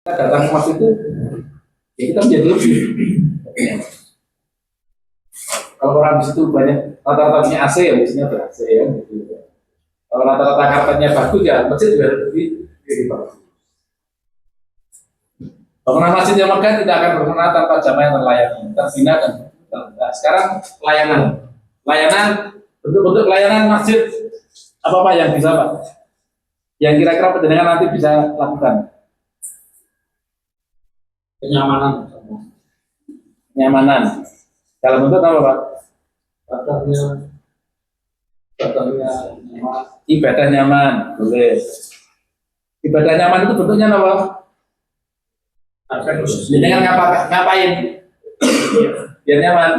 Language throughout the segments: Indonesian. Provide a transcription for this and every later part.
kita datang ke masjid itu, ya kita menjadi lebih. Kalau orang di situ banyak rata-rata punya AC ya, biasanya ber-AC ya. Gitu. Kalau rata-rata karpetnya bagus ya, masjid juga lebih bagus. Bangunan masjid yang megah tidak akan bermanfaat tanpa jamaah yang terlayani, terbina dan nah, sekarang layanan bentuk-bentuk layanan masjid apa yang bisa Pak? Yang kira-kira penjenengan nanti bisa lakukan? Kenyamanan. Dalam bentuk apa Pak? Ibadah nyaman, boleh. Ibadah nyaman itu bentuknya apa? Dengan ngapain? Biar nyaman.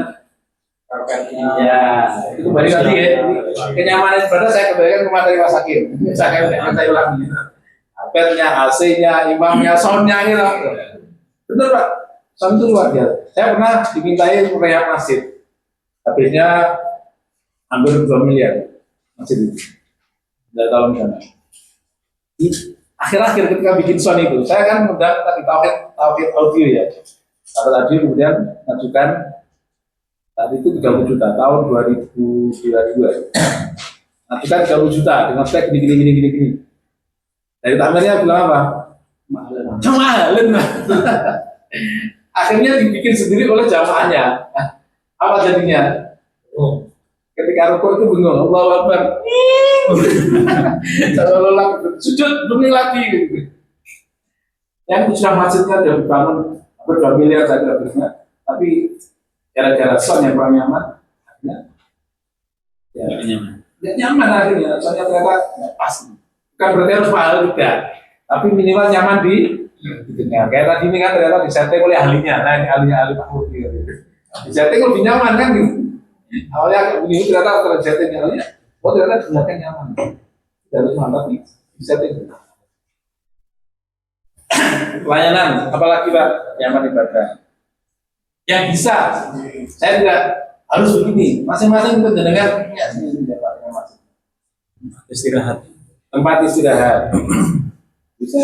Ya, itu balik lagi ya. Kenyamanan ibadah saya kembalikan ke materi Mas Hakim. Saya ulangi. Apelnya, AC-nya, imamnya, soundnya gitu. Betul Pak, sound itu luar biasa. Saya pernah dimintain rehab masjid. Habisnya hampir 2 miliar masjid itu. Tidak tahu misalnya. Akhir-akhir ketika bikin sound itu, saya kan mudah tadi tauhid audio ya. Tadi kemudian mengajukan tadi itu 30 juta tahun 2022. Mengajukan 30 juta dengan spek gini. Dari tamirnya bilang apa? Mahalin. Akhirnya dibikin sendiri oleh jamaahnya. Apa jadinya? Ketika rukuk itu bingung, Allahu Akbar. Seolah-olah sujud demi lagi gitu. Yang sudah masjidnya sudah dibangun hampir 2 miliar saja habisnya, tapi gara-gara sound yang kurang nyaman, ya nyaman akhirnya, soalnya ternyata pas. Bukan berarti harus mahal juga, tapi minimal nyaman di dengar. Kayak tadi ini kan ternyata disetting oleh ahlinya, nah ini ahli Pak Murti gitu. Disetting lebih nyaman kan gitu. Awalnya begini ternyata tersetting ahlinya, oh ternyata gunakan nyaman. Harus mantap nih, disetting. Layanan, apalagi Pak, nyaman ibadah. Yang bisa, saya tidak harus begini. Masing-masing kita dengar ya sini Pak, istirahat. Tempat istirahat bisa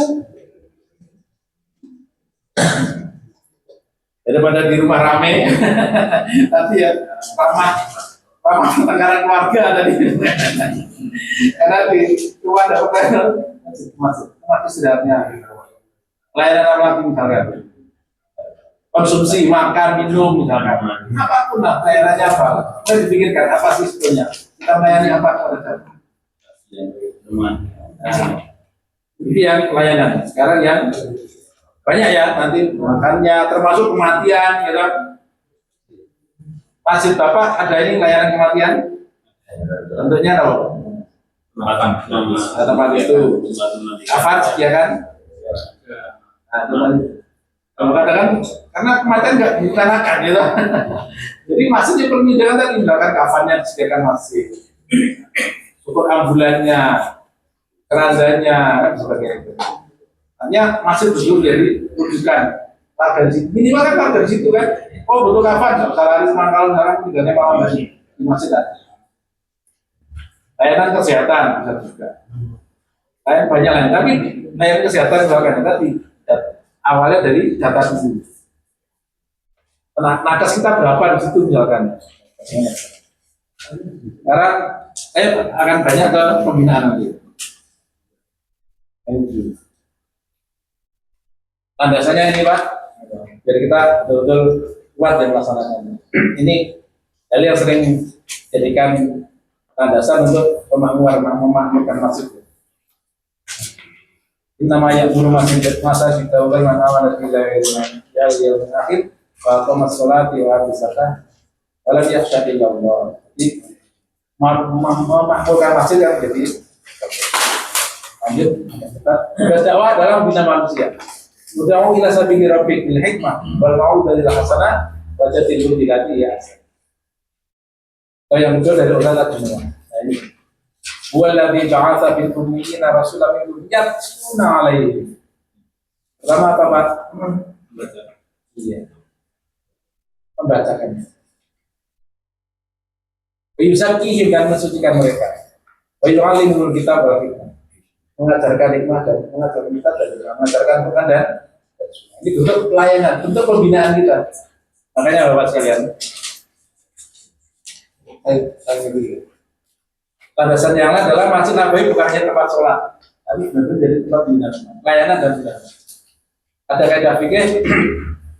daripada di rumah rame tapi ya ramah tenggaran keluarga tadi karena di rumah dapat tempat istirahatnya layanan apa lagi misalkan konsumsi makan minum misalkan apapun lah layanannya apa kita dipikirkan apa sih sebenarnya kita melayani apa kepada nah, ini yang layanan. Sekarang yang banyak ya nanti makannya, termasuk kematian, gitu. Masjid Bapak ada ini layanan kematian? Tentunya apa? Tempat itu, kafan, ya kan? Nah, kalau katakan karena kematian nggak direncanakan, gitu. Jadi masjid yang permintaan tadi misalkan kafannya disediakan masjid, syukur ambulannya. Kerandanya dan sebagainya. Hanya masih belum jadi rujukan warga di situ. Minimal kan warga di situ kan. Oh butuh kapan? Salah hari semalam sekarang tiganya malam lagi di masjid ada. Layanan kesehatan bisa juga. Layanan banyak lain. Tapi layanan kesehatan misalkan tadi awalnya dari data dulu. Nakes kita berapa di situ misalkan. Sekarang akan banyak ke pembinaan nanti. Landasannya ini Pak, jadi kita betul-betul kuat dan melaksanakannya. Ini hal yang sering jadikan landasan untuk memakmurkan masjid. Ini namanya guru masjid masa kita ulang nama dan kita yang akhir bahwa masalah tiwa bisata kalau dia syadil Allah. Jadi memakmurkan masjid yang jadi lanjut, kita berdakwah dalam bina manusia. Ud'u ila sabili rabbik bil hikmah wal mau'izatil hasanah wa jadilhum billati hiya ahsan. Yang muncul dari ulama semua. Nah ini. Huwa alladzi ba'atsa fil ummiyina rasulan minhum yatluna 'alaihim. Lama apa Pak? Iya. Membacakannya. Wa yuzakkihim dan mensucikan mereka. Wa yu'allimuhumul kitaba wal hikmah. Mengajarkan hikmah dan mengajarkan kitab dan mengajarkan Quran dan Ini bentuk pelayanan, bentuk pembinaan kita. Makanya Bapak sekalian, landasan yang lain adalah Masjid Nabawi bukan hanya tempat sholat, tapi benar jadi tempat pembinaan, pelayanan dan pembinaan. Ada kaidah fikih,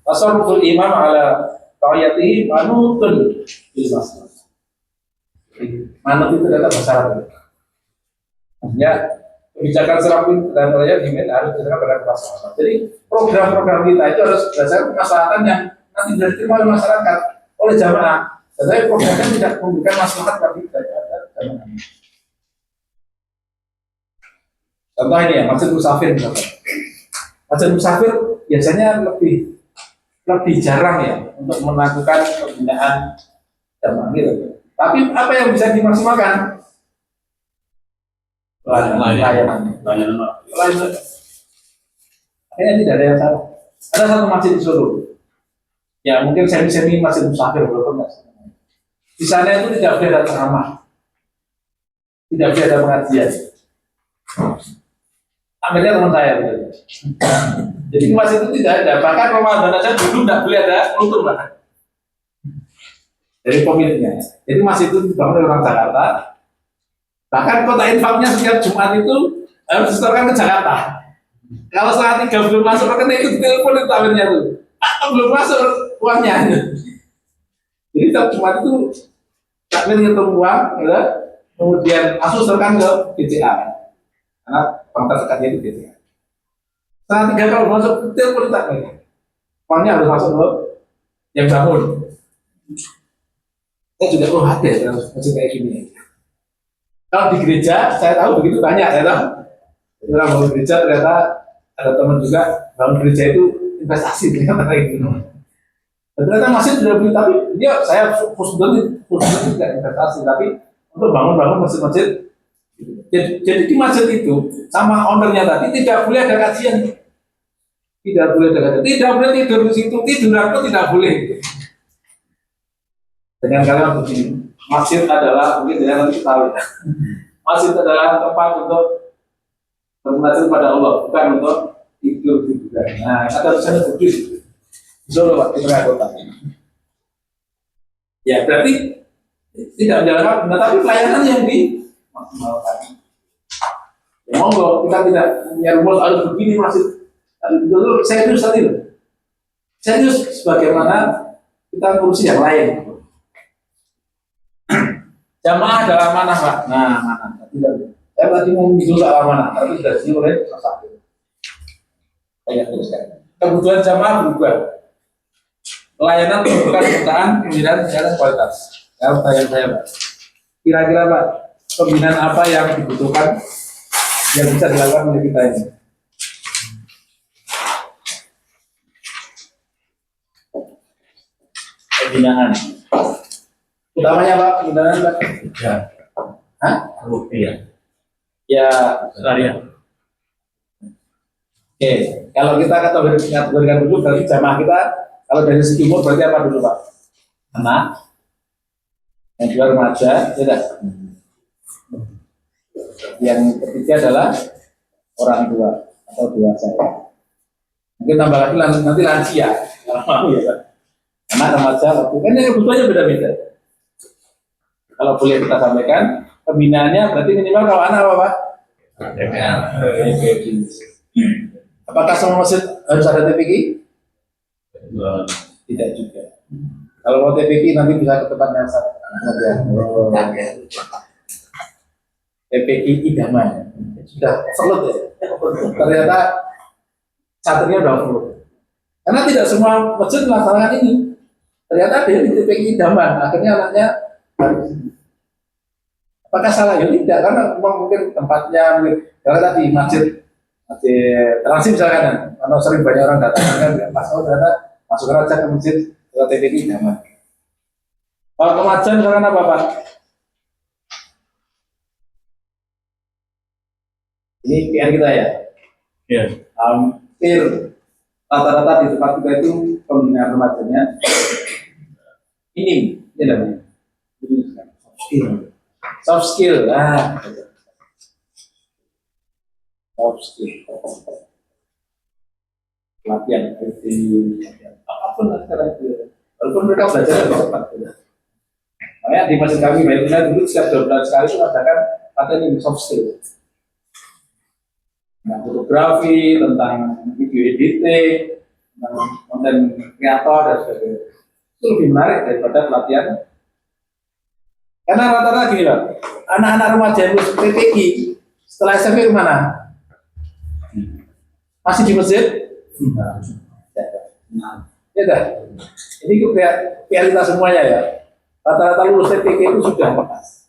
tasarruful imam ala ra'iyatihi manutun bil maslahat. Manut itu adalah bahasa Arab. Ya, kebijakan serapin dan rakyat harus berdasarkan pada kemaslahatan. Jadi program-program kita itu harus berdasarkan kemaslahatan yang nanti diterima oleh masyarakat, oleh jamaah. Tetapi programnya tidak memberikan maslahat bagi jamaah. Contoh ini ya, masjid musafir misalkan. Masjid musafir biasanya lebih jarang ya untuk melakukan pembinaan jamaah gitu. Tapi apa yang bisa dimaksimalkan? Layanan. Akhirnya tidak ada yang salah. Ada satu masjid di Solo. Ya mungkin semi masjid musafir walaupun enggak. Di sana itu tidak boleh ada ceramah, tidak boleh ada pengajian. Akhirnya teman saya betul. Jadi masjid itu tidak ada. Bahkan Ramadan aja dulu tidak boleh ada kultur bahkan. Dari pemiliknya. Jadi masjid itu dibangun oleh orang Jakarta. Bahkan kota infaknya setiap Jumat itu harus disetorkan ke Jakarta. Kalau saat 3 belum masuk rekening itu telepon itu tamirnya tuh. Belum masuk uangnya. Jadi setiap Jumat itu takmir ngitung uang, ya, kemudian langsung setorkan ke BCA. Karena bank terdekatnya itu BCA. Setelah 3 kalau masuk telepon takmirnya. Uangnya harus masuk ke yang bangun. Saya juga ada masjid kayak gini. Kalau di gereja, saya tahu begitu banyak, saya tahu. Orang bangun gereja ternyata ada teman juga bangun gereja itu investasi ternyata gitu. Ternyata masih sudah beli, tapi dia saya khusus tidak investasi, tapi untuk bangun masjid-masjid. Jadi di masjid itu sama ownernya tadi tidak boleh ada kajian, tidak boleh ada kajian, tidak boleh tidur di situ, tidur aku tidak boleh. Dengan kalimat begini, masjid adalah mungkin jangan nanti tahu ya. Masjid adalah tempat untuk bermunajat pada Allah, bukan untuk tidur juga. Nah, ada tulisannya begitu. Solo Pak, di tengah kota. Ya berarti tidak menjalankan, tapi pelayanan yang dimaksimalkan. Ya monggo, kita tidak punya rumus harus begini masjid. Dulu saya terus tadi loh. Saya terus sebagaimana kita ngurusi yang lain. Jamaah adalah mana Pak? Nah, mana? Tidak. Saya tadi mau minum soal mana, tapi sudah diisi oleh satu. Saya teruskan. Kebutuhan jamaah berubah. Pelayanan bukan perusahaan pembinaan secara kualitas. Kalau saya Pak, kira-kira Pak, pembinaan apa yang dibutuhkan yang bisa dilakukan oleh kita ini? Pembinaan. Utamanya Pak, pembinaan Pak. Ya. Hah? Rupiah. Ya, saya. Oke, kalau kita kategorikan dulu berarti jamaah kita kalau dari segi umur berarti apa dulu Pak? Anak, yang kedua remaja, tidak. Yang ketiga adalah orang tua atau dewasa. Mungkin tambah lagi nanti lansia, kalau mau ya Pak. Anak, remaja, kan yang kebutuhannya beda-beda. Kalau boleh kita sampaikan, pembinaannya berarti minimal kalau anak apa Pak? TPQ. Apakah semua masjid harus ada TPQ? Tidak juga. Kalau mau TPQ nanti bisa ke tempatnya saja. TPQ idaman sudah overload ya. Ternyata satunya udah overload. Karena tidak semua masjid melaksanakan ini. Ternyata dia di TPQ idaman. Akhirnya anaknya harus. Apakah salah? Ya tidak, karena mungkin tempatnya karena tadi masjid transit misalkan, karena sering banyak orang datang kan pas ternyata masuk aja ke masjid ke TPQ nyaman. Kalau kemajuan misalkan apa Pak? Ini PR kita ya. Ya. Hampir rata-rata di tempat kita itu pembinaan remajanya ini namanya. Soft skill, soft skill. pelatihan IT, apapun lah sekarang itu. Walaupun mereka belajar lebih cepat. Makanya di masjid kami Baitullah dulu setiap 2 bulan sekali itu adakan pelatihan ini soft skill. Tentang fotografi, tentang video editing, tentang konten kreator dan sebagainya. Itu lebih menarik daripada pelatihan. Karena rata-rata gini Pak, anak-anak remaja yang lulus PPI setelah SMP kemana? Masih di masjid? Ya dah. Ini realitas semuanya ya. Rata-rata lulus TPK itu sudah lepas.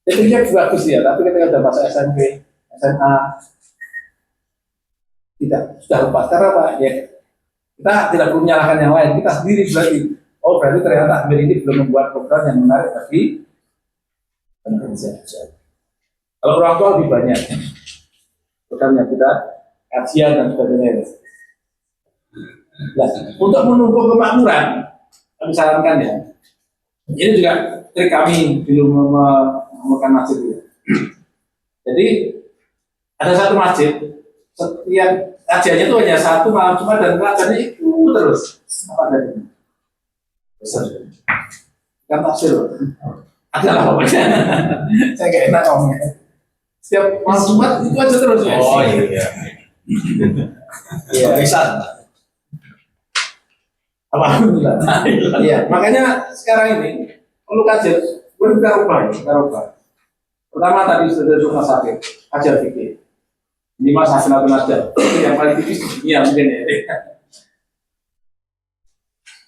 TPK bagus ya, tapi ketika sudah masuk SMP, SMA, tidak sudah lepas. Karena apa? Ya, kita tidak perlu menyalahkan yang lain. Kita sendiri berarti, oh berarti ternyata Ambil ini belum membuat program yang menarik bagi pekerja. Kalau orang tua lebih banyak programnya kita kajian dan sebagainya. Nah, untuk menumbuh kemakmuran, kami sarankan ya. Ini juga trik kami belum menemukan masjid ya. Jadi ada satu masjid, setiap kajiannya itu hanya satu malam Jumat dan kajiannya itu terus. Apa tadi? Besar. Kan tafsir. Adalah pokoknya. Saya gak enak ngomongnya. Setiap malam Jumat itu aja terus ya. Oh iya. Iya. Bisa. Alhamdulillah. Iya, makanya sekarang ini perlu kajian, perlu kita rubah. Pertama tadi sudah rumah sakit, kajian fikih. Ini Mas Hasanatun Najjar, yang paling tipis di dunia mungkin ya.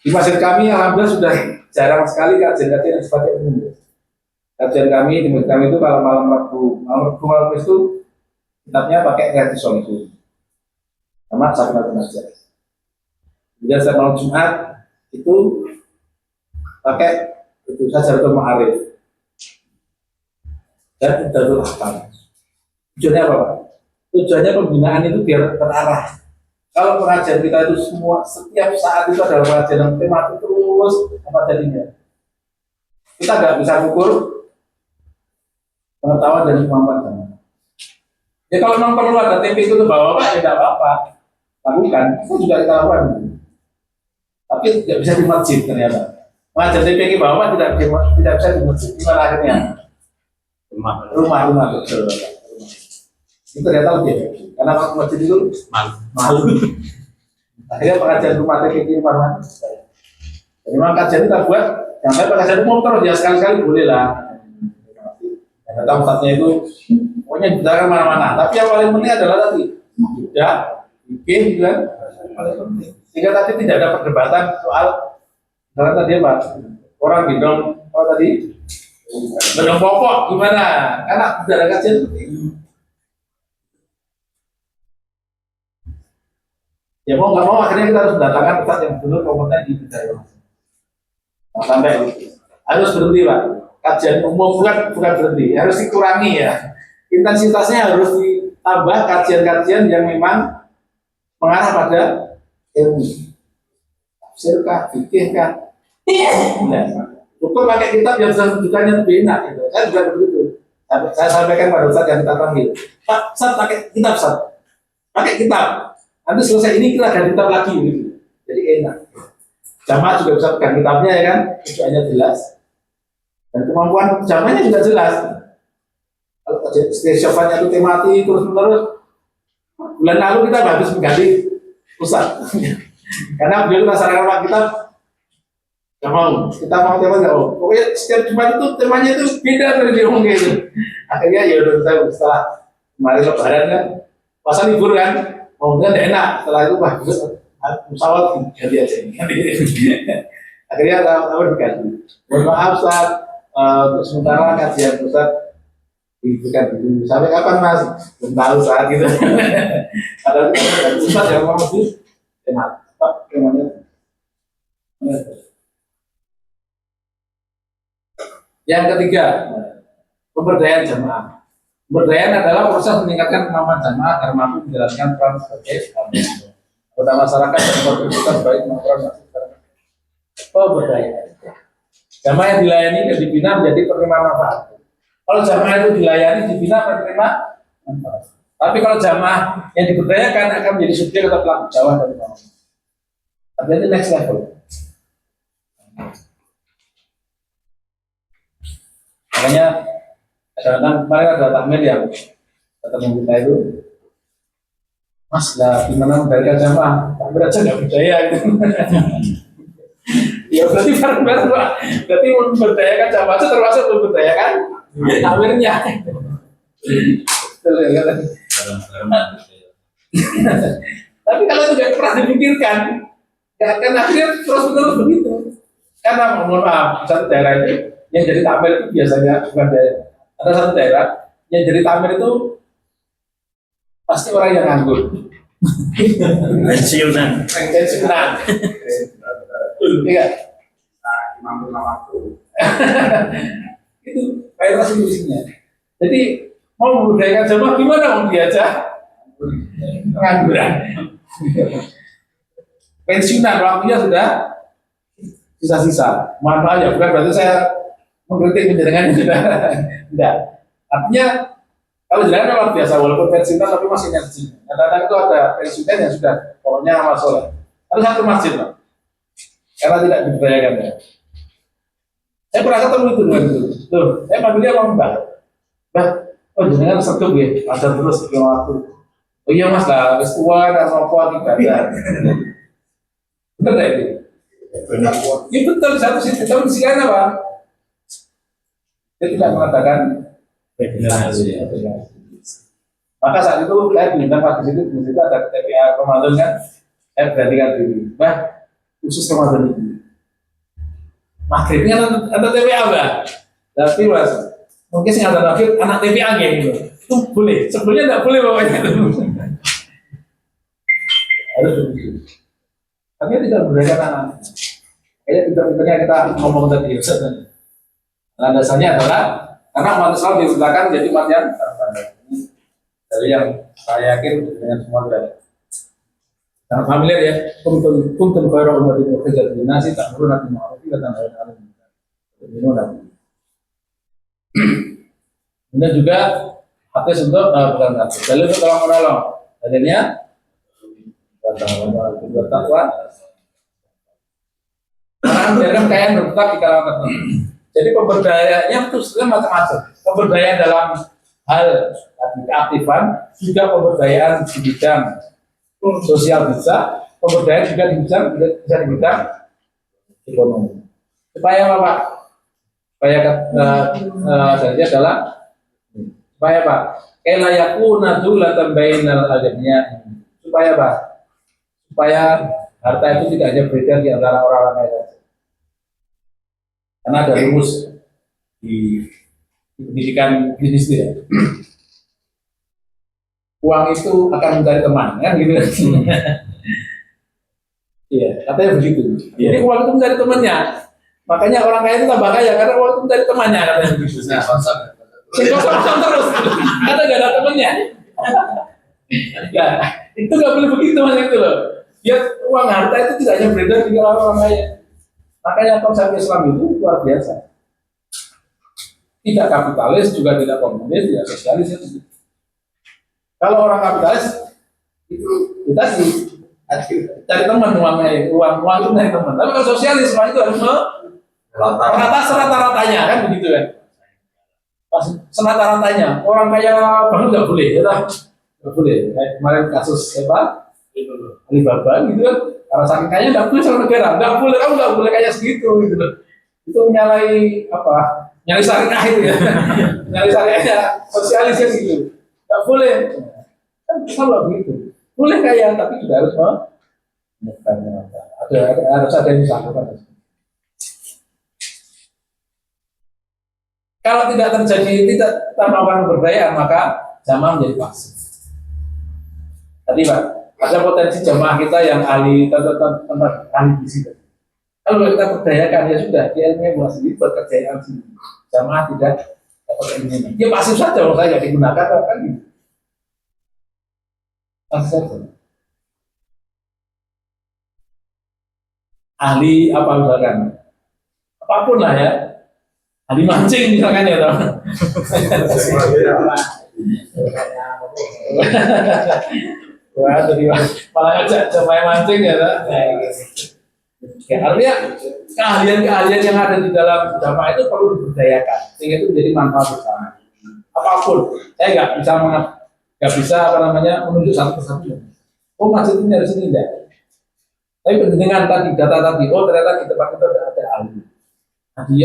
Di masjid kami alhamdulillah sudah jarang sekali kajian-kajian yang sifatnya umum. Kajian kami di masjid kami itu kalau malam Rabu itu kitabnya pakai kreatif itu. Sama Hasanatun Najjar. Kemudian setiap malam Jumat itu pakai itu Sajaratul Ma'arif dan Hidayatul Ahkam. Tujuannya apa Pak? Tujuannya pembinaan itu biar terarah. Kalau pengajian kita itu semua setiap saat itu adalah pengajian yang tematik terus apa jadinya? Kita nggak bisa ukur pengetahuan dan kemampuan zaman. Ya kalau memang perlu ada tempe itu bawa Pak ya tidak apa-apa. Lakukan, itu juga kita lakukan. Tapi tidak bisa di masjid ternyata. Mengajar TPK bawah tidak bisa di masjid. Gimana akhirnya? Rumah betul. Itu ternyata lebih efektif. Karena waktu masjid itu malu. Akhirnya pengajian rumah TPK rumah. Jadi memang kajian kita buat, sampai pengajian umum terus ya sekali-kali boleh lah. Kata ustadznya itu pokoknya dibicarakan mana-mana. Tapi yang paling penting adalah tadi sudah bikin kan paling penting. Sehingga tadi tidak ada perdebatan soal karena tadi apa orang gendong tadi gendong pokok gimana karena tidak ada kajian seperti itu. Ya mau nggak mau akhirnya kita harus mendatangkan ustadz yang benar kompeten di bidang sampai harus berhenti Pak. Kajian umum bukan berhenti, harus dikurangi ya. Intensitasnya harus ditambah kajian-kajian yang memang mengarah pada ilmu, tafsir kah, fikih kah? Cukup pakai kitab yang sudah rujukannya lebih enak. Gitu. Saya juga begitu. Saya sampaikan pada Ustaz yang kita panggil, Pak, Ustaz pakai kitab, Ustaz. Pakai kitab. Nanti selesai ini kita ganti kitab lagi, gitu. Jadi enak. Jamaah juga bisa pegang kitabnya ya kan, tujuannya jelas. Dan kemampuan jamaahnya juga jelas. Kalau setiap itu temati terus-menerus, bulan lalu kita habis mengganti Ustaz. Karena beliau masyarakat Pak kita nggak mau, kita mau tema nggak mau. Pokoknya setiap Jumat itu temanya itu beda dari dia ngomong gitu. Akhirnya ya udah saya setelah kemarin Lebaran kan, puasa libur kan, mau nggak enak. Setelah itu pesawat ganti aja ini. Akhirnya tahun diganti. Mohon maaf Ustaz, untuk sementara kajian Ustaz diberikan dulu. Sampai kapan Mas? Belum tahu saat gitu. Ada Ustaz yang mau lebih enak. Pak, temanya. Yang ketiga, pemberdayaan jamaah. Pemberdayaan adalah proses meningkatkan kemampuan jamaah agar mampu menjalankan peran sebagai anggota masyarakat dan berkedudukan baik maupun masyarakat. Pemberdayaan. Jamaah yang dilayani dan dibina menjadi penerima manfaat. Kalau jamaah itu dilayani, dibina penerima manfaat. Tapi kalau jamaah yang diberdayakan akan menjadi subjek atau pelaku jawab dari Allah. Artinya itu next level. Makanya kadang-kadang kemarin ada takmir yang ketemu kita itu, Mas, lah gimana memberdayakan jamaah? Takmir aja nggak berdaya gitu. Ya berarti bareng-bareng Pak. Berarti memberdayakan jamaah itu termasuk memberdayakan takmirnya. Betul ya kan? Tapi kalau itu tidak pernah dipikirkan, ya kan akhirnya terus-menerus begitu. Karena mohon maaf, satu daerah itu yang jadi takmir itu biasanya bukan daerah. Ada satu daerah yang jadi takmir itu pasti orang yang nganggur. Pensiunan. Pensiunan. Iya. Itu mayoritas Indonesia. Jadi mau membudayakan jamaah gimana mau diajak pengangguran, pensiunan, waktunya sudah sisa-sisa. Mohon maaf ya, bukan berarti saya mengkritik penjaringan sudah tidak. Artinya kalau jalan memang biasa walaupun pensiunan tapi masih energi. Kadang-kadang itu ada pensiunan yang sudah pokoknya amal soleh. Ada satu masjid Pak, karena tidak diberdayakan ya. Saya pernah ketemu itu dengan itu. Tuh, saya panggilnya Bang Mbak. Mbak, oh jenengan setup ya, ada terus di waktu. Oh iya Mas lah, wis tua dan rokok ibadah. Bener gak itu? Benar. Ya betul, satu sisi, tapi di sisi lain apa? Dia tidak mengatakan Regenerasi. Maka saat itu saya diundang Pak di situ ada TPA Ramadan kan, saya beranikan diri, Mbak, khusus Ramadan ini. Maghribnya ada TPA Mbak, tapi Mas, mungkin sih ada akhir anak TPA gitu, itu boleh, sebelumnya tidak boleh bapaknya itu. Harus begitu. Tapi tidak berdayakan anak. Kayaknya pintar-pintarnya kita ngomong tadi. Landasannya adalah karena umat Islam diberitakan jadi umat yang terbaik. Dari yang saya yakin dengan semua berada. Sangat familiar ya. Kuntum khairu ummatin ukhrijat lin-nasi ta'muruna bil ma'ruf wa tanhauna 'anil munkar. Kemudian juga hadis untuk bukan hadis. Dalil untuk tolong menolong. Dalilnya bertakwa. Karena membiarkan kekayaan berputar di kalangan tertentu. Jadi pemberdayanya itu sebenarnya macam-macam. Pemberdayaan dalam hal keaktifan, juga pemberdayaan di bidang sosial bisa, pemberdayaan juga bisa di bidang ekonomi. Supaya apa Pak? Supaya saja adalah supaya Pak? Kela yakuna dzulatan bainal adamiyah. Supaya Pak? Supaya harta itu tidak hanya beredar di antara orang-orang kaya. Karena ada rumus di pendidikan bisnis ya. Uang itu akan mencari teman, kan gitu. Iya, katanya begitu. Jadi uang itu mencari temannya. Makanya orang kaya itu tambah kaya karena uang itu mencari temannya, katanya begitu. Nah, kosong terus, karena gak ada temannya. Nah, itu nggak boleh begitu mas itu loh. Ya uang harta itu tidak hanya beredar di orang kaya. Makanya konsep Islam itu luar biasa. Tidak kapitalis juga tidak komunis, tidak sosialis itu. Kalau orang kapitalis itu kita sih cari teman uangnya, uang itu cari teman. Tapi kalau sosialis itu harus rata-ratanya kan begitu kan. Senata-ratanya orang kaya banget nggak boleh, ya nggak boleh. Kayak kemarin kasus siapa? Alibaba gitu kan. Karena saking kaya nggak boleh sama negara, nggak boleh, kamu nggak boleh kaya segitu gitu loh. Itu menyalahi apa? Nyalahi syariah itu ya. Nyalahi syariahnya sosialisnya gitu. Nggak boleh. Kan kalau begitu, boleh kaya tapi juga harus harus ada yang dilakukan. Kalau tidak terjadi, tidak tambahkan pemberdayaan, maka jamaah menjadi pasif. Tadi Pak, ada potensi jamaah kita yang ahli gizi. Kalau kita berdayakan ya sudah, dia ilmunya mulai sendiri berkerjaan sendiri. Jamaah tidak dapat ilmunya. Dia pasif saja, kalau saya digunakan kan gitu. Pasif saja. Ahli apa misalkan? Apapun lah ya. Ahli mancing misalkan ya toh. Wah, jadi malah ngajak jamaah mancing ya, tak? Ya, artinya keahlian-keahlian yang ada di dalam jamaah itu perlu diberdayakan, sehingga itu menjadi manfaat bersama. Apapun, saya nggak bisa apa namanya menunjuk satu persatu. Oh, masjid ini harus ini enggak. Tapi dengan tadi data tadi, oh ternyata di tempat itu ada ahli.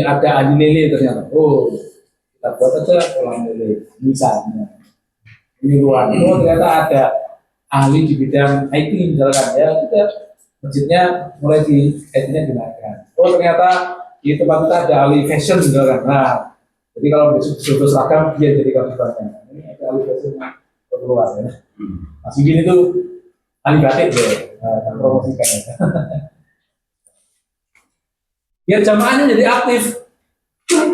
Ada ahli lele ternyata. Oh, kita buat aja kolam lele misalnya. Ini ruang. Oh ternyata ada ahli di bidang IT misalkan ya, kita masjidnya mulai digunakan. Oh ternyata di tempat kita ada ahli fashion misalkan. Nah, jadi kalau besok seragam dia jadi konsultannya. Ini ada ahli fashion keluar ya. Masih gini tuh ahli batik ya, promosikan ya. Biar jamaahnya jadi aktif.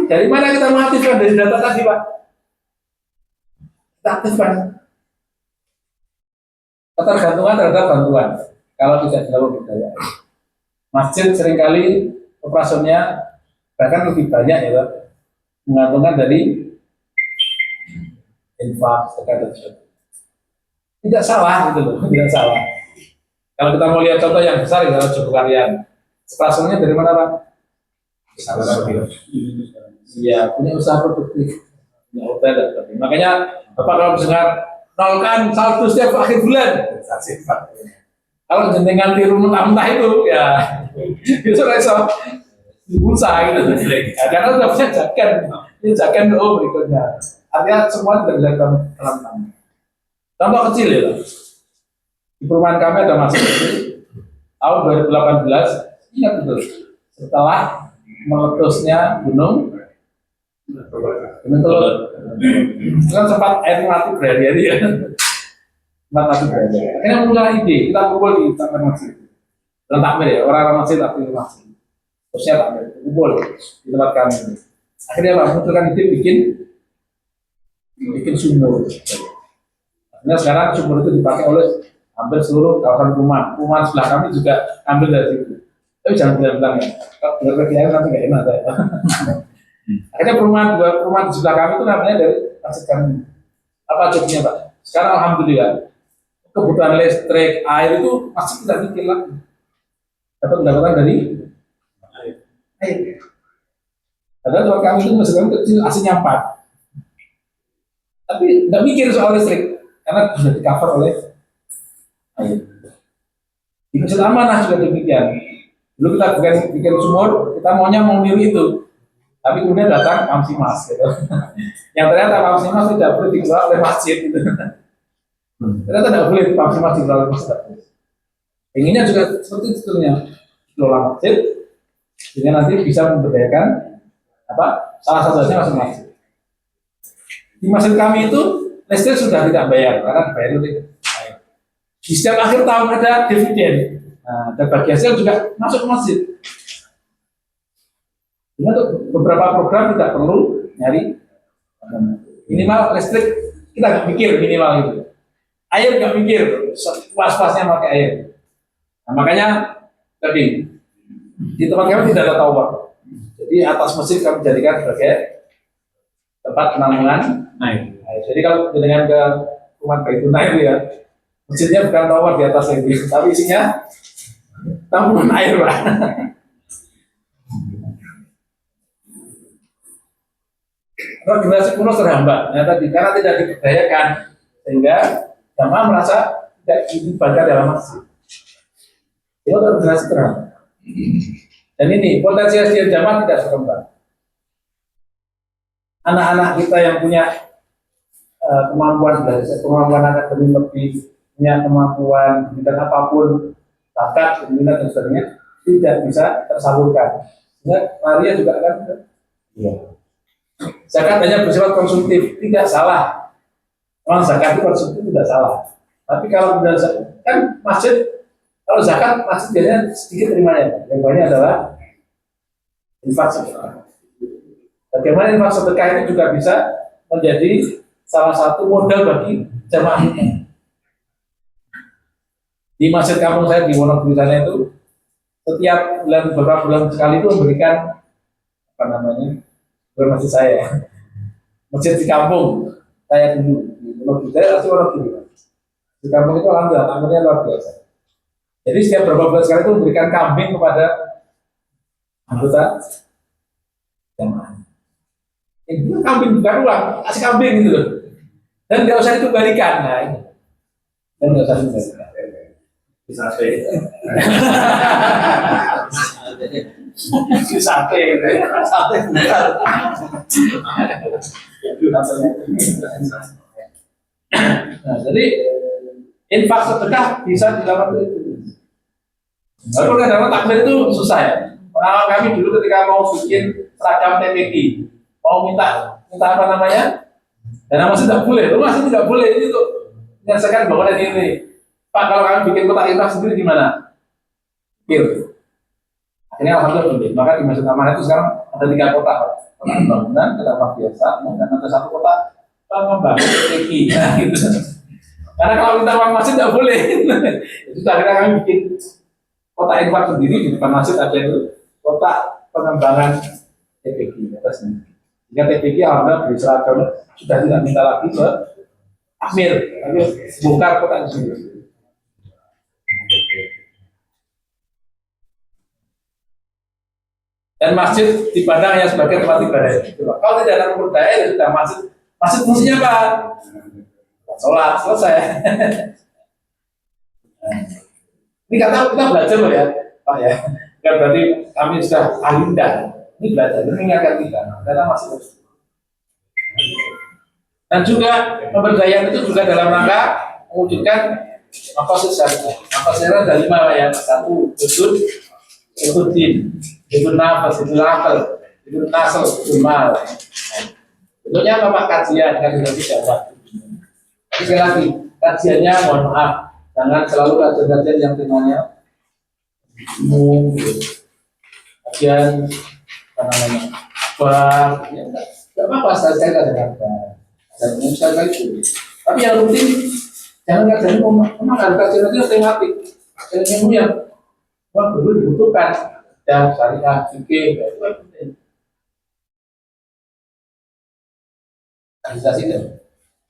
Dari mana kita mengaktifkan? Dari data tadi, Pak. Kita aktifkan. Ketergantungan terhadap bantuan. Kalau tidak dilakukan budaya. Masjid seringkali operasionalnya bahkan lebih banyak ya, Pak. Menggantungkan dari infak, zakat dan sebagainya. Tidak salah gitu loh, tidak salah. Kalau kita mau lihat contoh yang besar adalah Jogokarian. Operasionalnya dari mana, Pak? Iya, punya usaha produktif, punya hotel dan sebagainya. Makanya Bapak kalau dengar nolkan saldo setiap akhir bulan, kalau jenengan tiru mentah-mentah itu, ya itu resor pulsa gitu. Ya, karena sudah punya jaken, ini jaken berikutnya. Artinya semua tidak dilakukan dalam tangan. Contoh kecil ya, di perumahan kami ada masjid tahun 2018, ingat betul, setelah meletusnya gunung Teluk, kan sempat air mati berhari-hari ya, sempat mati berhari-hari. Akhirnya mulai ide, kita kumpul di taman masjid, dan takmir ya, orang-orang masjid takmir masjid, terusnya takmir, kumpul di tempat kami. Akhirnya Pak munculkan ide bikin sumur. Nah, sekarang sumur itu dipakai oleh hampir seluruh kawasan perumahan. Perumahan sebelah kami juga ambil dari situ. Tapi jangan bilang-bilang ya, kalau berbagi air nanti nggak enak saya. Akhirnya perumahan di sebelah kami itu namanya dari masjid kami. Apa jadinya Pak? Sekarang alhamdulillah kebutuhan listrik, air itu masih tidak mikir lagi. Dapat pendapatan dari air. Padahal tempat kami itu masjid kami kecil, AC-nya 4. Tapi nggak mikir soal listrik. Karena sudah di cover oleh air. Di Masjid Amanah juga demikian. Dulu kita bikin sumur, kita maunya mau niru itu, tapi kemudian datang Kamsimas, gitu. Yang ternyata Kamsimas tidak boleh dikelola oleh masjid, gitu. Ternyata tidak boleh Kamsimas dikelola oleh masjid. Inginnya juga seperti itu sebetulnya, dikelola masjid, sehingga nanti bisa memberdayakan salah satunya masuk masjid. Di masjid kami itu listrik sudah tidak bayar karena bayar listrik. Di setiap akhir tahun ada dividen. Nah, dan bagi hasil juga masuk ke masjid. Untuk beberapa program tidak perlu nyari minimal listrik, kita nggak mikir minimal itu. Air nggak mikir, pas-pasnya pakai air. Nah, makanya tadi di tempat kami tidak ada tower. Jadi atas masjid kami jadikan sebagai tempat penampungan air. Jadi kalau dengan ke rumah Baitun itu ya, masjidnya bukan tower di atas lagi, tapi isinya tampungan air, Pak. Generasi kuno terhambat, ya tadi karena tidak diberdayakan sehingga jamaah merasa tidak dilibatkan dalam masjid. Itu generasi terhambat. Dan ini potensi SDM jamaah tidak berkembang. Anak-anak kita yang punya kemampuan belajar, kemampuan akademik lebih, punya kemampuan bidang apapun, bakat, minat dan sebagainya tidak bisa tersalurkan. Sehingga larinya juga akan zakat hanya bersifat konsumtif, tidak salah. Memang zakat itu konsumtif tidak salah. Tapi kalau kan masjid, kalau zakat masjid biasanya sedikit terimanya. Yang banyak adalah infak sedekah. Bagaimana infak sedekah ini juga bisa menjadi salah satu modal bagi jamaah kita. Di masjid kampung saya di Wonogiri sana itu setiap beberapa bulan sekali itu memberikan bukan masjid saya, masjid di kampung saya dulu budaya pasti orang gini. Di kampung itu alhamdulillah tamunya luar biasa. Jadi setiap berapa bulan sekali itu memberikan kambing kepada anggota jamaah. Ini kambing bukan uang, kasih kambing gitu loh. Dan nggak usah dikembalikan, nah ini. Dan nggak usah dikembalikan. Bisa sih. Sate, sate bukan. Nah, jadi infak sedekah bisa dilakukan itu. Lalu kadang-kadang takbir itu susah ya. Pengalaman kami dulu ketika mau bikin seragam TPQ, mau minta apa namanya? Dan masih tidak boleh, lu masih tidak boleh ini tuh menyelesaikan bahwa ini. Pak, kalau kami bikin kotak infak sendiri gimana? Pil. Akhirnya alhamdulillah, maka di Masjid Amanah itu sekarang ada 3 kotak, kotak bangunan, kotak biasa, dan ada 1 kotak membangun TPQ. Nah, gitu. Karena kalau minta uang masjid tidak boleh. Itu akhirnya kami bikin kotak infak sendiri di depan masjid ada itu kotak pengembangan TPQ atasnya. Jika TPQ alhamdulillah beri seragam sudah tidak minta lagi ke Amir, tapi bongkar kotak sendiri. Dan masjid dipandang ya sebagai tempat ibadah. Kalau tidak ada ukur daya, ya sudah masjid. Masjid fungsinya apa? Sholat, selesai. Ini kata kita belajar loh ya, Pak ya. Bukan berarti kami sudah alinda. Ini belajar, ini mengingatkan kita. Karena masih. Dan juga pemberdayaan itu juga dalam rangka mewujudkan apa secara ada 5 ya. 1, wujud, itu din, itu nafas, itu akal, itu nasal, itu mal. Bentuknya apa Pak? Kajian, kan sudah bisa Pak. Sekali lagi, kajiannya mohon maaf, jangan selalu kajian-kajian yang temanya kajian apa namanya ya enggak apa-apa saja kajian dan misalnya itu. Tapi yang rutin jangan kajian memang ada kajian itu tematik, kajian yang perlu dibutuhkan dan syariah fikih itu penting.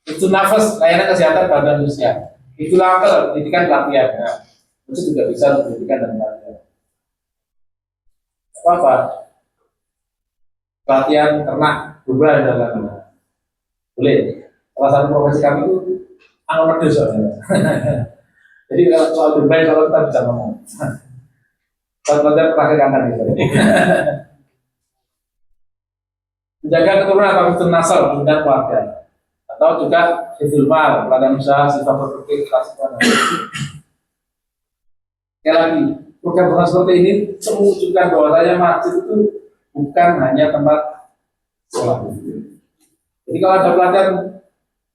Itu nafas layanan kesehatan pada manusia. Itu akal pendidikan pelatihan. Nah, itu juga bisa pendidikan dan pelatihan. Apa? Pelatihan ternak berbeda dalam boleh. Salah satu profesi kami itu anggur soalnya. Jadi kalau soal berbeda kalau kita bisa ngomong. Pelatihan terakhir kangen gitu. Menjaga keturunan atau keturunan nasal dan keluarga. Atau juga hifdzul mal, pelatihan usaha, sifat produktif, klasik. Sekali lagi, program seperti ini menunjukkan bahwasanya masjid itu bukan hanya tempat sholat. Jadi kalau ada pelatihan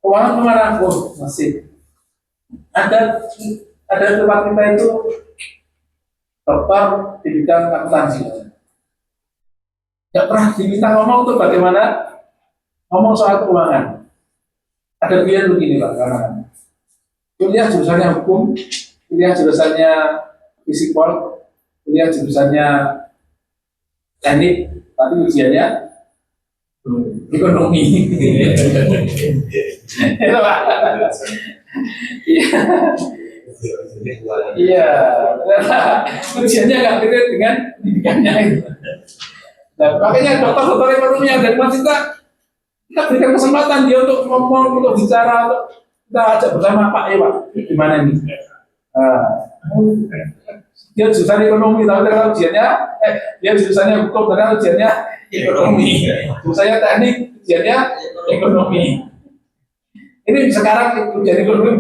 keuangan kemana? Oh, masjid. Ada tempat kita itu dokter di bidang akuntansi. Tidak pernah diminta ngomong untuk bagaimana ngomong soal keuangan. Ada pilihan begini Pak, karena kuliah jurusannya hukum, kuliah jurusannya fisikol, kuliah jurusannya teknik, tapi ujiannya ekonomi. Itu Pak. Iya, ujiannya nggak beda dengan pendidikannya itu. Nah, makanya dokter ekonomi yang dari masjid kita berikan kesempatan dia untuk ngomong, untuk bicara, untuk kita ajak bersama Pak Pak, gimana nih? Dia jurusan ekonomi, tapi ternyata ujiannya, dia jurusannya hukum, ternyata ujiannya ekonomi. Jurusannya teknik, ujiannya ekonomi. Ini sekarang ujian ekonomi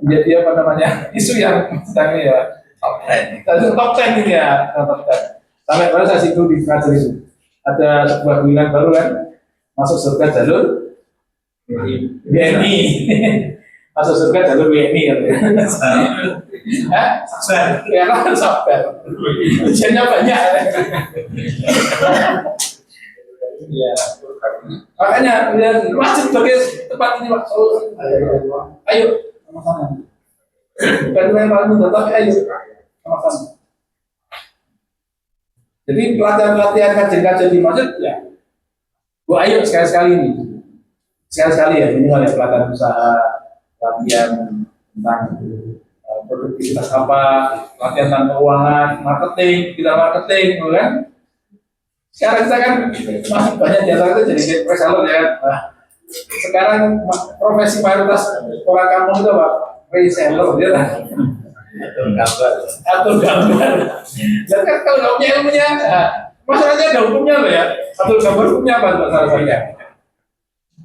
menjadi apa namanya isu yang sedang ya top 10 ini ya, top 10. Sampai pada saat itu di kajian itu ada sebuah pilihan baru kan. Masuk surga jalur WNI. Masuk surga jalur WNI katanya. Ya kan sabar. Ujiannya banyak. Iya. Makanya masjid sebagai tempat ini Pak. Ayo sama-sama. Bukan yang paling mudah tapi ayo sama-sama. Jadi pelatihan-pelatihan kajian-kajian di masjid ya. Ayo sekali-sekali ini. sekali-sekali ya minimal ya pelatihan usaha, pelatihan tentang produktivitas apa, pelatihan tentang keuangan, marketing, kita marketing, gitu kan? Sekarang kita kan masih banyak di antara itu jadi reseller ya. Nah, sekarang profesi mayoritas orang kampung itu apa? Reseller dia lah. Atur gambar. Dan kan kalau nggak punya ilmunya, nah, masalahnya ada hukumnya loh ya. Atur gambar hukumnya apa masalah saya?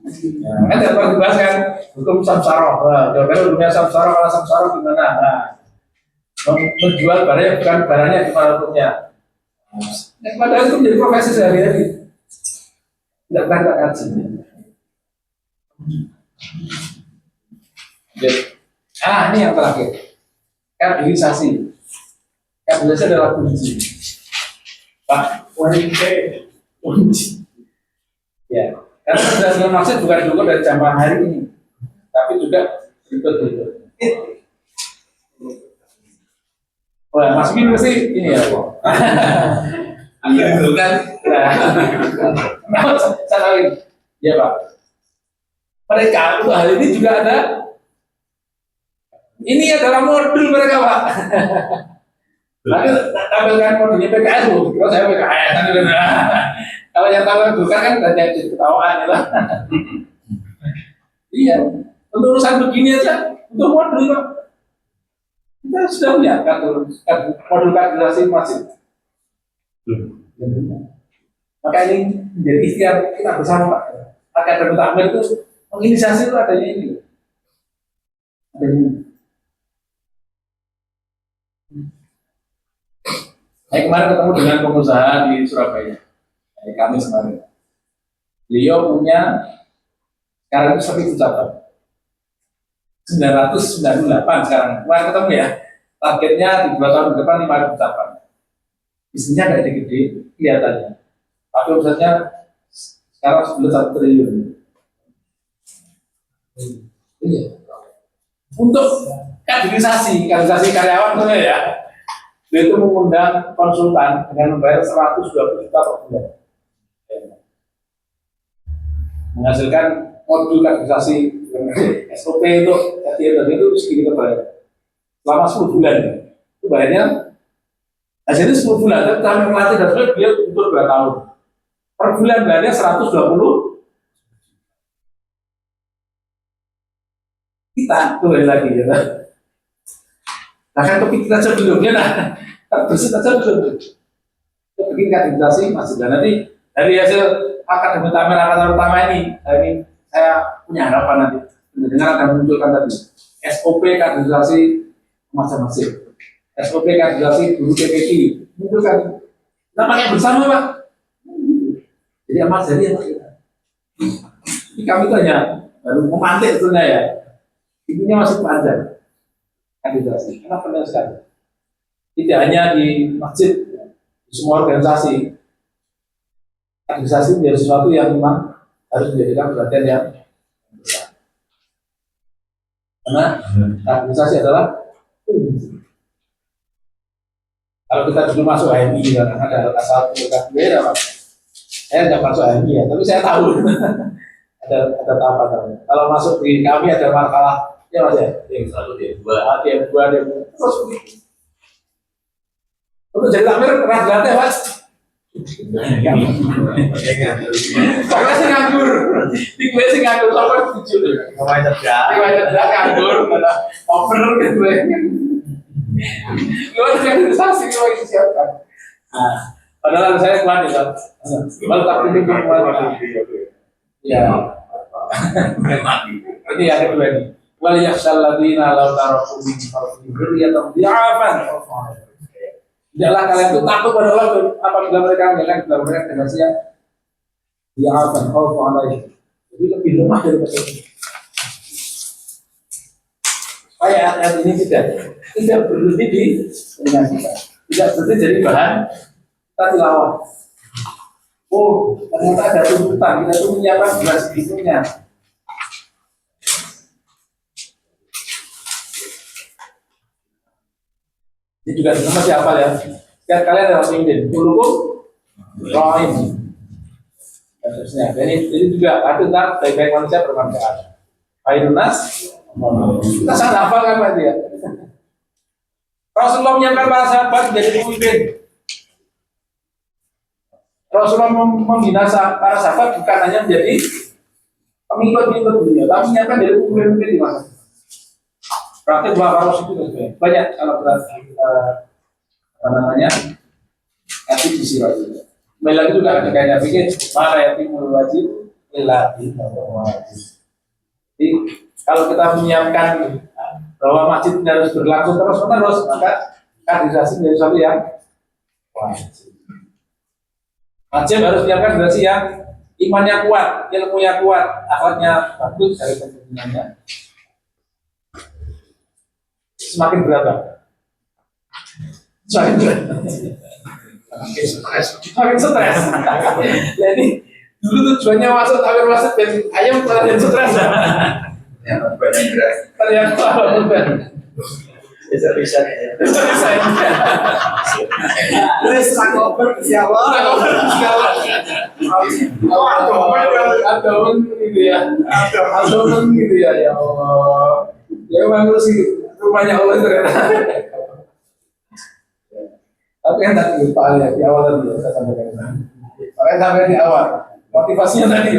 Nah, kan dapat dibahas kan hukum samsara. Nah, jawabannya hukumnya samsara, kalau samsara gimana? Nah, menjual barang yang bukan barangnya gimana hukumnya? Nah, padahal itu menjadi profesi sehari-hari. Tidak pernah kita kaji. Ini yang terakhir. Kaderisasi. Kaderisasi adalah kunci. Pak, kunci. Ya, karena keberhasilan maksud bukan cukup dari jamaah hari ini, tapi juga berikut. Wah, masukin mesti ini ya, Pak. Itu kan. Nah, saya lagi. Ya, Pak. Mereka untuk hal ini juga ada. Ini adalah modul mereka, Pak. Tapi tampilkan modulnya PKS, kalau saya PKS. Kalau yang tahu bukan kan jadi ketawaan ya. Iya, untuk urusan begini aja, untuk modul Pak. Kita sudah punya modul kaderisasi masih. Maka ini menjadi ikhtiar kita bersama Pak. Akademi Takmir itu menginisiasi itu adanya ini. Saya kemarin ketemu dengan pengusaha di Surabaya. Hari Kamis kemarin. Beliau punya sekarang itu 1.000 cabang. 998 sekarang. Kemarin ketemu ya. Targetnya di 2 tahun ke depan 5.000 cabang. Bisnisnya nggak gede-gede kelihatannya. Tapi omsetnya sekarang sudah 1 triliun. Iya. Untuk kaderisasi karyawan itu ya. Dia itu mengundang konsultan dengan membayar 120 juta per bulan. Menghasilkan modul kaderisasi SOP itu itu segitu bayar. Selama 10 bulan. Itu bayarnya hasilnya 10 bulan, tapi kami melatih dan dia untuk 2 tahun. Per bulan bayarnya 120. Kita tuh lagi ya. Bahkan kepikiran sebelumnya terbesit aja belum. Bikin kaderisasi masih dan nanti dari hasil akademi Takmir angkatan pertama ini saya punya harapan nanti mendengar akan munculkan tadi SOP kaderisasi masing-masing, SOP kaderisasi guru PPI munculkan. Kita pakai bersama Pak. Jadi amat jadi kami itu hanya baru memantik sebenarnya ya. Ininya masih panjang. Kaderisasi, karena penting sekali. Tidak hanya di masjid, di semua organisasi. Kaderisasi menjadi sesuatu yang memang harus dijadikan perhatian yang besar. Karena kaderisasi adalah kalau kita dulu masuk HMI, kan ada asal PKB, saya nggak masuk HMI ya, tapi saya tahu ada tahapan. Kalau masuk di kami ada makalah. Ya Mas ya, yang satu dia dua terus untuk jadi takmir pernah dilatih Mas? Saya sih nganggur, gue sih nganggur sama tujuh deh. Pemain cerdas nganggur, over gitu ya. Lu harus kaderisasi kalau itu siapkan. Padahal saya kuat ya, kalau tak ini kuat. Ya, ini yang kedua ini. Wal yakhshal ladzina law taraku min khalfihim dzurriyyatan dhi'afan. Tidaklah kalian itu takut pada Allah apabila mereka menjalankan dalam mereka keberhasilan dhi'afan khawfu alaihim. Jadi lebih lemah daripada itu. Ayat ini tidak berhenti di dengan kita, tidak berhenti jadi bahan kita tilawah. Oh, ternyata ada tuntutan kita itu menyiapkan beras hidupnya. Ini juga sama siapa ya? Setiap kalian adalah pemimpin. Kulukum roin. dan seterusnya. Jadi juga ada tentang baik-baik manusia bermanfaat. Khairun nas, kita sangat hafal kan Pak ya. Rasulullah menyiapkan para sahabat menjadi pemimpin. Rasulullah membina para sahabat bukan hanya menjadi pengikut-pengikut dunia, tapi menyiapkan dari pemimpin di masa. Praktik dua paros itu banyak kalau berat apa namanya nanti di sirah juga. Kembali lagi juga ada kaidah fikih maka yatimul wajib illa wajib. Jadi kalau kita menyiapkan bahwa masjid harus berlangsung terus menerus, maka kaderisasi menjadi sesuatu yang wajib. Masjid harus menyiapkan kaderisasi yang imannya kuat, ilmunya kuat, akhlaknya bagus dari pemimpinannya. Semakin berapa? Semakin berat. Semakin stres. Jadi dulu tujuannya masuk tapi masuk dan ayam malah jadi stres. Ternyata bisa. Terus ngobrol siapa? Adomen gitu ya. Adomen gitu ya. Ya Allah. Ya memang terus rumahnya Allah ternyata. Tapi kan tadi Pak Ali di awal tadi saya sampaikan. Makanya sampai di awal motivasinya tadi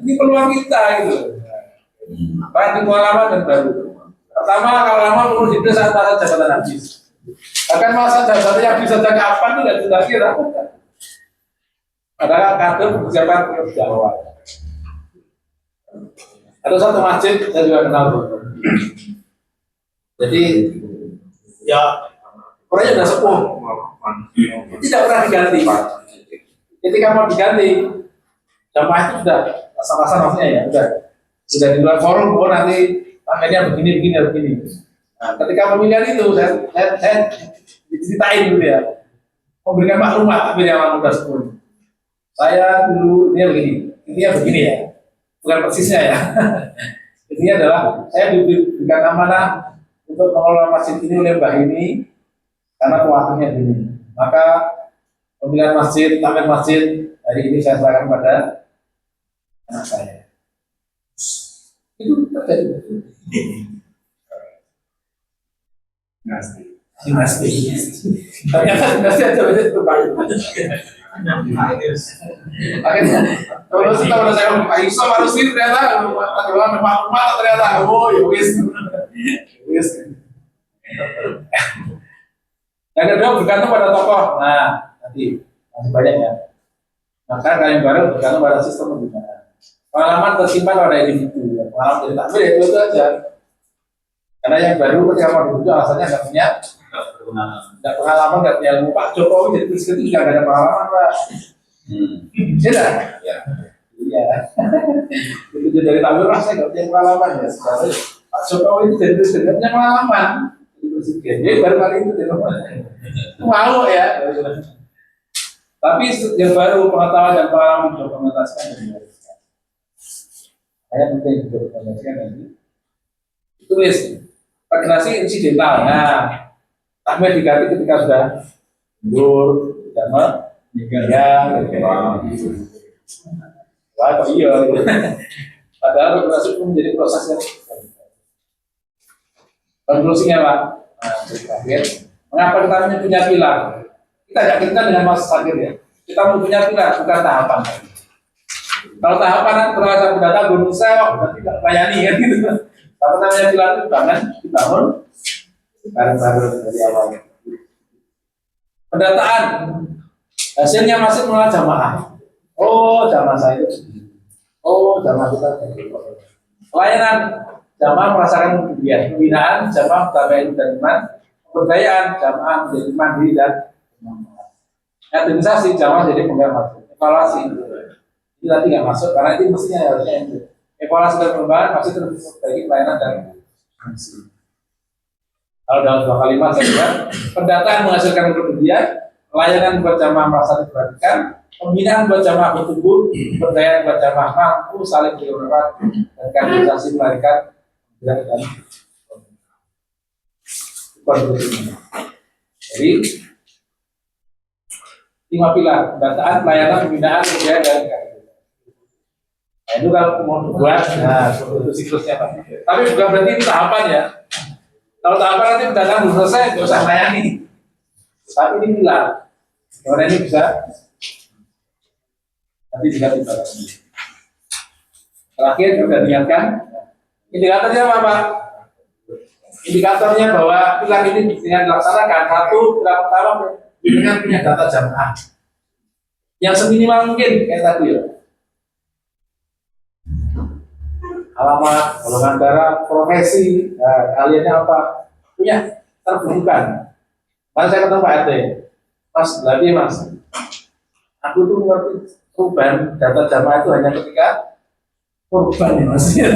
ini peluang kita gitu. Banyak pengalaman dan baru. Pertama kalau lama perlu diberi saat masa jabatan habis. Bahkan masa jabatan yang bisa jaga kapan itu tidak sudah kira. Padahal kader persiapan di awal. Ada satu masjid saya juga kenal. Jadi ya orangnya sudah sepuh, tidak pernah diganti. Ketika mau diganti, jamaah itu sudah rasa-rasa maksudnya ya, sudah di luar forum, oh nanti akhirnya begini. Nah, ketika pemilihan itu saya diceritain gitu ya, memberikan maklumat tapi yang sudah sepuh. Saya dulu dia begini ya, bukan persisnya ya. Intinya adalah saya diberikan amanah untuk mengelola masjid ini oleh Mbah ini karena kuatannya begini. Maka pemilihan masjid, tamir masjid hari ini saya serahkan pada anak saya. Itu terjadi. Dinasti. Ternyata dinasti aja betul terbalik. Akhirnya kalau saya Pak Iso harus ini ternyata maklumat ternyata ya wis. Yang kedua bergantung pada tokoh. Nah, nanti masih banyak ya. Maka kalian baru bergantung pada sistem pembinaan. Pengalaman tersimpan pada individu. Pengalaman dari takmir itu aja. Karena yang baru ketika mau dibujuk alasannya nggak punya pengalaman, nggak punya ilmu. Pak Jokowi jadi presiden itu juga nggak ada pengalaman, Pak. Tidak? Iya. Itu dari takmir saya nggak punya pengalaman ya. Pak Jokowi itu jadi presiden nggak punya pengalaman. Presiden, jadi baru kali itu mau ya. Tapi yang baru pengetahuan dan pengalaman dokumentasikan dan diwariskan. Saya penting dokumentasikan nanti. Tulis regenerasi insidental. Nah, takmir diganti ketika sudah mundur, tidak meninggal. Wah, iya. Padahal regenerasi itu menjadi proses yang konklusinya Pak. Nah, terakhir, mengapa kita punya pilar? Kita yakinkan dengan masa sakit ya. Kita punya pilar, bukan tahapan. Kalau tahapan terasa berdatang gunung sewok, berarti tidak layani kan gitu. Tapi namanya pilar itu bangun, dibangun bareng-bareng dari awal. Pendataan hasilnya masih mulai jamaah. Oh, jamaah saya itu. Oh, jamaah kita. Pelayanan jamaah merasakan kemudian pembinaan jamaah bertabayun dan iman, pemberdayaan jamaah menjadi mandiri dan administrasi jamaah jadi pemegang masjid. Evaluasi ini tadi nggak masuk karena ini mestinya harusnya itu. Evaluasi dan pengembangan masih terus memperbaiki pelayanan dan fungsi. Kalau dalam dua kalimat saya bilang pendataan menghasilkan kemudian, pelayanan buat jamaah merasa diperhatikan, pembinaan buat jamaah bertumbuh, pemberdayaan buat jamaah mampu saling bermanfaat dan kaderisasi melahirkan dan jadi 5 pilar pendataan, pelayanan, pembinaan, pemberdayaan dan kaderisasi. Nah, itu kalau mau dibuat, nah itu siklusnya Pak. Tapi juga berarti ini tahapan ya. Kalau tahapan nanti pendataan belum selesai, nggak usah layani. Tapi ini pilar. Orang ini bisa nanti juga dibatasi. Terakhir juga diingatkan, indikatornya apa Pak? Indikatornya bahwa pilar ini dengan dilaksanakan satu, pilar pertama dengan punya data jamaah yang seminimal mungkin kayak tadi ya. Alamat, golongan darah, profesi, kaliannya apa, punya terbukukan. Masa saya ketemu Pak RT, Mas, lagi Mas, aku tuh ngerti perubahan data jamaah itu hanya ketika korban ya Mas. Iya,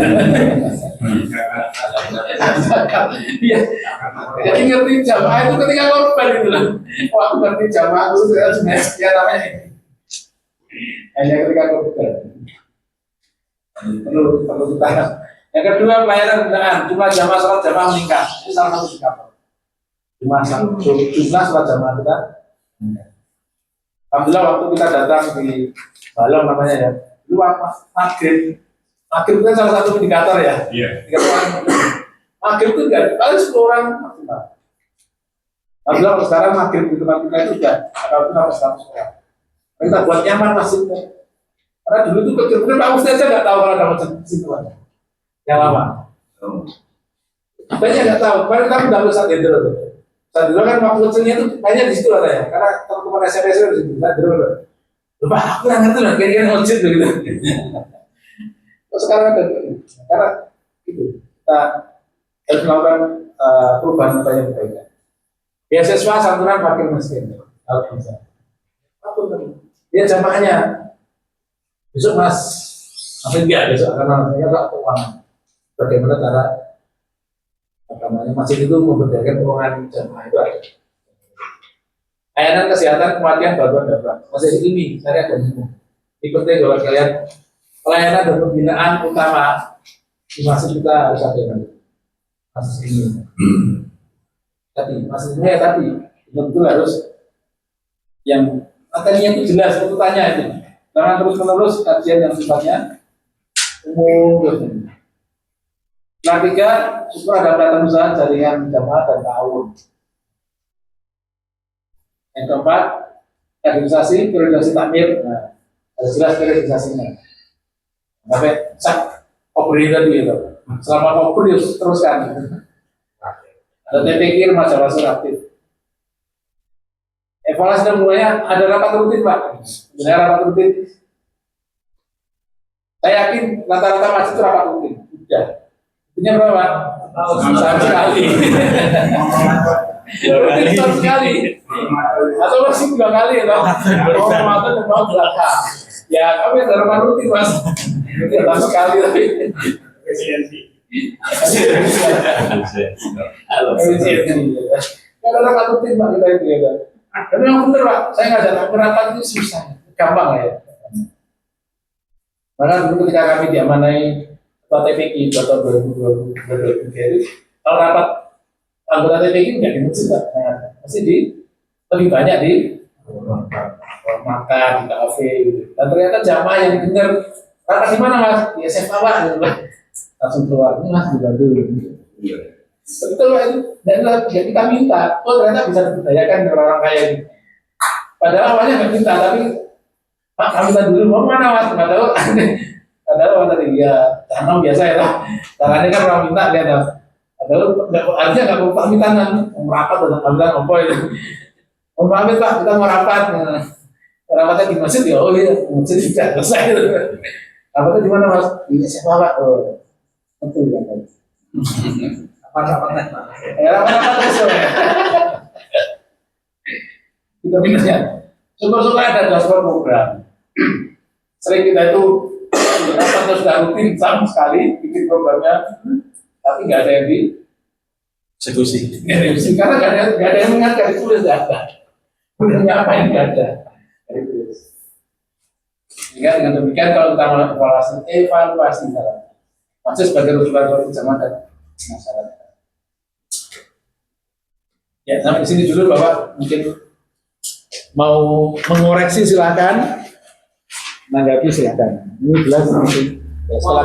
jadi ngerti jamaah itu ketika korban itu loh. Wah, ngerti jamaah itu ya namanya hanya ketika korban. Perlu kita. Yang kedua pelayanan pembinaan, jumlah jamaah sholat jamaah meningkat. Ini salah satu indikator. Jumlah sholat jamaah kita. Alhamdulillah waktu kita datang di Balong namanya ya, itu maghrib itu kan salah satu indikator ya. Iya. Maghrib itu enggak, paling 10 orang maksimal. Alhamdulillah kalau sekarang maghrib di tempat kita itu enggak, kalau kita harus 100 orang. Kita buat nyaman masjidnya. Karena dulu itu kecil-kecil Pak Musti aja nggak tahu kalau ada masjid situan yang lama. Banyak nggak tahu. Kemarin kita udah saat itu. Saat itu kan waktu kecilnya itu banyak di situ katanya. Karena teman-teman SMS itu di situ. Saat itu. Lupa aku nggak ngerti lah. Kira-kira masjid begitu. Terus sekarang ada. Karena itu kita harus melakukan perubahan apa yang baik. Beasiswa santunan wakil miskin. Kalau bisa. Dia jamaahnya. Besok Mas, masih enggak besok karena saya tak keuangan. Bagaimana cara masjid itu memberdayakan keuangan jamaah itu ada. Layanan kesehatan kematian bantuan dapat. Masih ini saya ada bingung. Ini penting kalau kalian pelayanan dan pembinaan utama di masjid kita harus ada masjid ini. Masjidnya ya tadi betul harus yang materinya itu jelas urutannya itu. Jangan terus-menerus kajian yang sifatnya umum. Nah, tiga, syukur ada pelatihan usaha jaringan jamaah dan tahun. Yang keempat, kaderisasi, periodisasi takmir. Nah, ada jelas periodisasinya. Sampai sak kopri tadi itu. Selama kopri teruskan. Ada TPK remaja masuk aktif. Evaluasi dan mulanya ada rapat rutin Pak. Sebenarnya rapat rutin. Saya yakin rata-rata masjid itu rapat rutin. Sudah. Punya berapa? Setahun sekali. Rutin setahun sekali. Atau masih 2 kali ya Pak. Ramadan dan tahun belakang. Ya kami ada rapat rutin Mas. Itu tahun sekali tapi. Presidensi. Kalau rapat rutin Pak kita itu ya. Tapi yang benar Pak, saya nggak ada rapat itu susah, gampang ya. Maka dulu ketika kami diamanai Ketua TPK tahun 2023 itu, kalau rapat anggota TPK nggak di masjid Pak, masih lebih banyak di makan, di kafe gitu. Dan ternyata jamaah yang benar rapat di mana Mas? Di SMA Pak, gitu. Langsung keluar, ini Mas dibantu. Betul Pak itu, dan kita minta, ternyata bisa diberdayakan orang kaya ini. Padahal awalnya nggak minta, tapi Pak kami minta dulu, mau mana Mas? Nggak tahu. Padahal tadi ya, tanam biasa ya lah. Caranya kan orang minta dia tahu. Padahal artinya nggak mau pamitan, mau rapat dan pamitan apa itu. Mau pamit Pak, kita mau rapat. Rapatnya di masjid ya, oh iya, masjid tidak selesai. Rapatnya di mana Mas? Di SMA Pak. Oh, betul ya Pak. Rapat-rapat terus ya. Kita minusnya. Syukur-syukur ada dashboard program. Sering kita itu rapat sudah rutin sama sekali bikin programnya, tapi nggak ada yang di eksekusi. Karena nggak ada yang mengingatkan, ditulis nggak ada. Benernya apa yang nggak ada. Sehingga dengan demikian kalau kita melakukan evaluasi masih sebagai rujukan zaman dan masyarakat. Ya, sampai di sini dulu Bapak, mungkin mau mengoreksi silakan, menanggapi silakan. Ini jelas mungkin Setelah